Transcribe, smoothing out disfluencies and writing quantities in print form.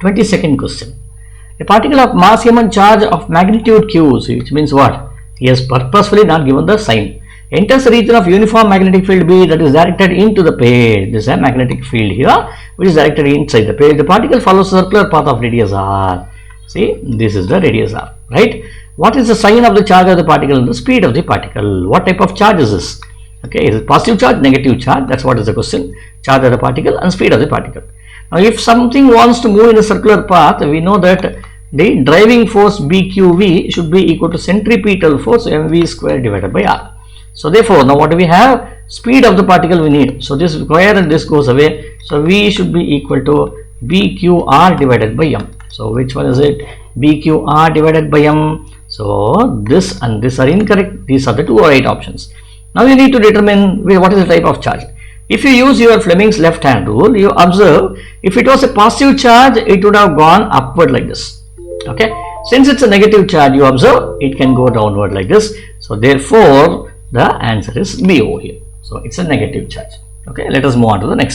22nd question. A particle of mass m and charge of magnitude q, which means what? He has purposefully not given the sign. Enters the region of uniform magnetic field B that is directed into the page. This is a magnetic field here which is directed inside the page. The particle follows a circular path of radius r. See, this is the radius r, right? What is the sign of the charge of the particle and the speed of the particle? What type of charge is this? Okay, is it positive charge, negative charge? That's what is the question. Charge of the particle and speed of the particle. Now, if something wants to move in a circular path, we know that the driving force BQV should be equal to centripetal force mv square divided by r. So, therefore, now what do we have? Speed of the particle we need. So, this square and this goes away. So, V should be equal to BQR divided by m. So, which one is it? BQR divided by m. So, this and this are incorrect. These are the two right options. Now, you need to determine what is the type of charge. If you use your Fleming's left hand rule, you observe if it was a positive charge, it would have gone upward like this. Okay. Since it's a negative charge, you observe it can go downward like this. So, therefore, the answer is B over here. So, it's a negative charge. Okay. Let us move on to the next.